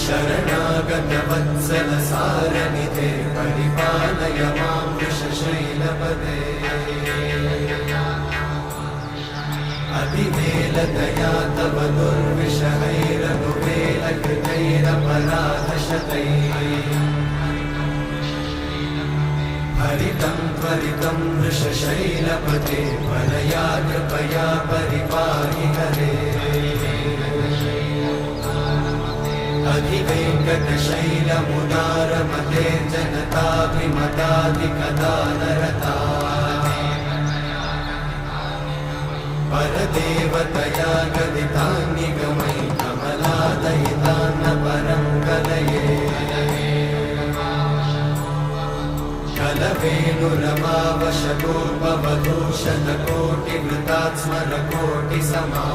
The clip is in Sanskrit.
शरणागतवत्सल सारनिधे परिपालय मां वृषशैलपदे अतिवेलदया तव दुर्विषहैरनुवेलकृतैरपराधशतैः हरितं त्वरितं वृषशैलपते परया कृपया परिपाहि हरे अधिवेङ्कटशैलमुदारमते जनताभिमताधिकदानरता परदेवतया गदितान्निगमै कमलादयितान्न परं कलये कलवेणुरमावशतोपवधूशतकोटिवृतात् स्मरकोटिसमा